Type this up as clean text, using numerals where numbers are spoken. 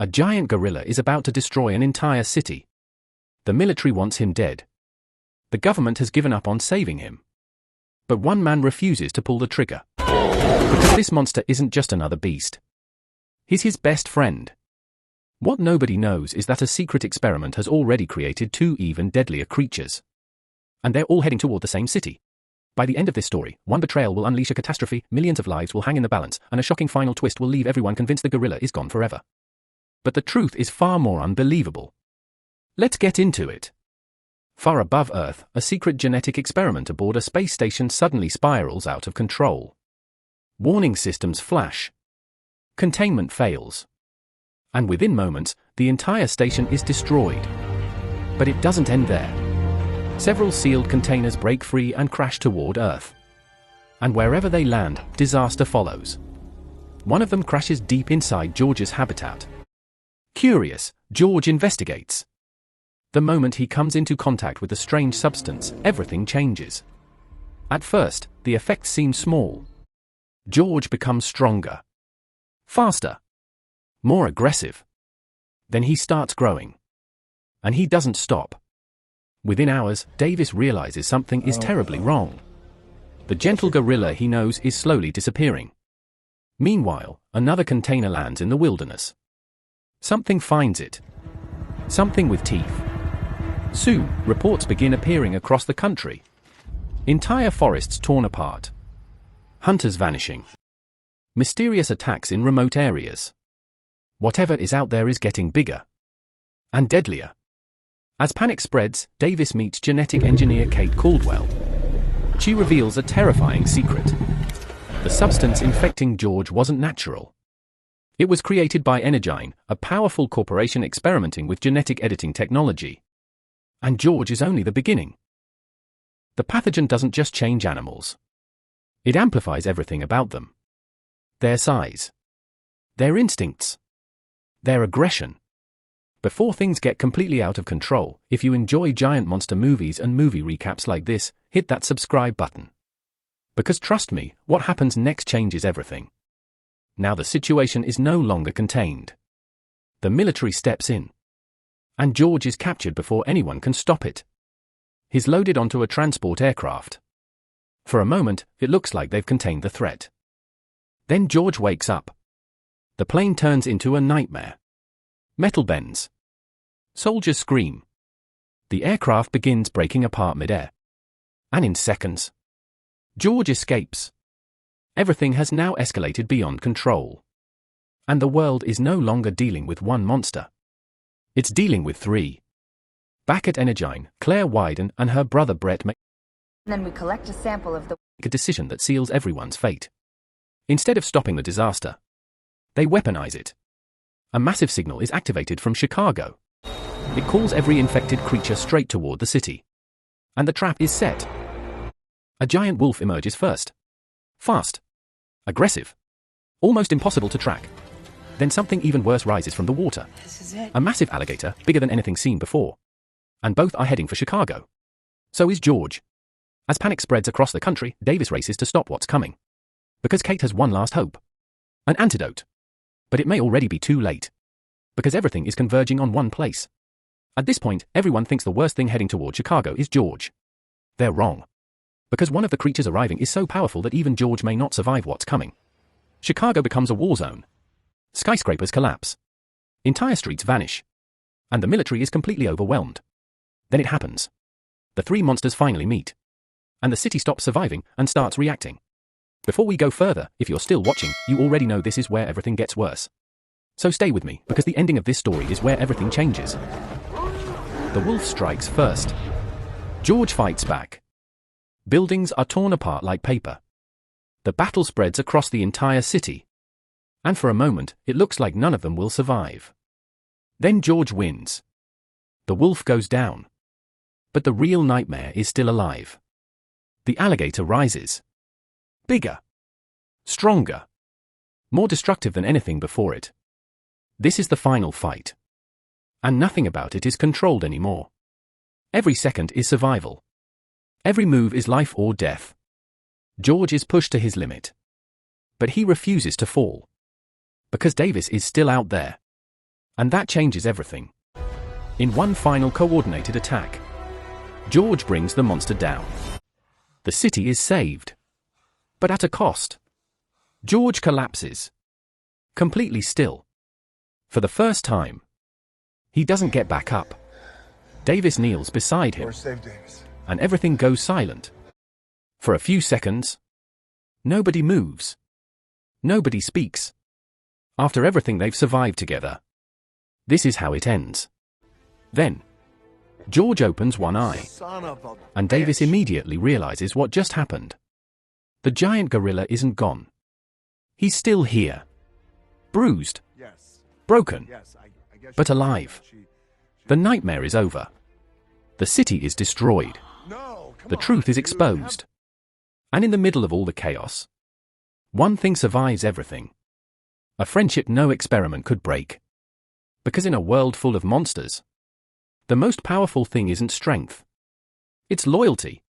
A giant gorilla is about to destroy an entire city. The military wants him dead. The government has given up on saving him. But one man refuses to pull the trigger. Because this monster isn't just another beast. He's his best friend. What nobody knows is that a secret experiment has already created two even deadlier creatures. And they're all heading toward the same city. By the end of this story, one betrayal will unleash a catastrophe, millions of lives will hang in the balance, and a shocking final twist will leave everyone convinced the gorilla is gone forever. But the truth is far more unbelievable. Let's get into it. Far above Earth, a secret genetic experiment aboard a space station suddenly spirals out of control. Warning systems flash. Containment fails. And within moments, the entire station is destroyed. But it doesn't end there. Several sealed containers break free and crash toward Earth. And wherever they land, disaster follows. One of them crashes deep inside George's habitat. Curious, George investigates. The moment he comes into contact with a strange substance, everything changes. At first, the effects seem small. George becomes stronger. Faster. More aggressive. Then he starts growing. And he doesn't stop. Within hours, Davis realizes something is terribly wrong. The gentle gorilla he knows is slowly disappearing. Meanwhile, another container lands in the wilderness. Something finds it. Something with teeth. Soon, reports begin appearing across the country. Entire forests torn apart. Hunters vanishing. Mysterious attacks in remote areas. Whatever is out there is getting bigger. And deadlier. As panic spreads, Davis meets genetic engineer Kate Caldwell. She reveals a terrifying secret. The substance infecting George wasn't natural. It was created by Energyne, a powerful corporation experimenting with genetic editing technology. And George is only the beginning. The pathogen doesn't just change animals. It amplifies everything about them. Their size. Their instincts. Their aggression. Before things get completely out of control, if you enjoy giant monster movies and movie recaps like this, hit that subscribe button. Because trust me, what happens next changes everything. Now the situation is no longer contained. The military steps in. And George is captured before anyone can stop it. He's loaded onto a transport aircraft. For a moment, it looks like they've contained the threat. Then George wakes up. The plane turns into a nightmare. Metal bends. Soldiers scream. The aircraft begins breaking apart mid-air. And in seconds, George escapes. Everything has now escalated beyond control. And the world is no longer dealing with one monster. It's dealing with three. Back at Energyne, Claire Wyden and her brother Brett make Then we collect a sample of a decision that seals everyone's fate. Instead of stopping the disaster, they weaponize it. A massive signal is activated from Chicago. It calls every infected creature straight toward the city. And the trap is set. A giant wolf emerges first. Fast. Aggressive. Almost impossible to track. Then something even worse rises from the water. This is it. A massive alligator, bigger than anything seen before. And both are heading for Chicago. So is George. As panic spreads across the country, Davis races to stop what's coming. Because Kate has one last hope. An antidote. But it may already be too late. Because everything is converging on one place. At this point, everyone thinks the worst thing heading toward Chicago is George. They're wrong. Because one of the creatures arriving is so powerful that even George may not survive what's coming. Chicago becomes a war zone. Skyscrapers collapse. Entire streets vanish. And the military is completely overwhelmed. Then it happens. The three monsters finally meet. And the city stops surviving and starts reacting. Before we go further, if you're still watching, you already know this is where everything gets worse. So stay with me, because the ending of this story is where everything changes. The wolf strikes first. George fights back. Buildings are torn apart like paper. The battle spreads across the entire city. And for a moment, it looks like none of them will survive. Then George wins. The wolf goes down. But the real nightmare is still alive. The alligator rises. Bigger. Stronger. More destructive than anything before it. This is the final fight. And nothing about it is controlled anymore. Every second is survival. Every move is life or death. George is pushed to his limit. But he refuses to fall. Because Davis is still out there. And that changes everything. In one final coordinated attack, George brings the monster down. The city is saved. But at a cost. George collapses. Completely still. For the first time. He doesn't get back up. Davis kneels beside him. We're safe, Davis. And everything goes silent. For a few seconds. Nobody moves. Nobody speaks. After everything they've survived together. This is how it ends. Then, George opens one eye, and Davis immediately realizes what just happened. The giant gorilla isn't gone. He's still here. Bruised. Broken. But alive. The nightmare is over. The city is destroyed. The truth is exposed. And in the middle of all the chaos, one thing survives everything. A friendship no experiment could break. Because in a world full of monsters, the most powerful thing isn't strength. It's loyalty.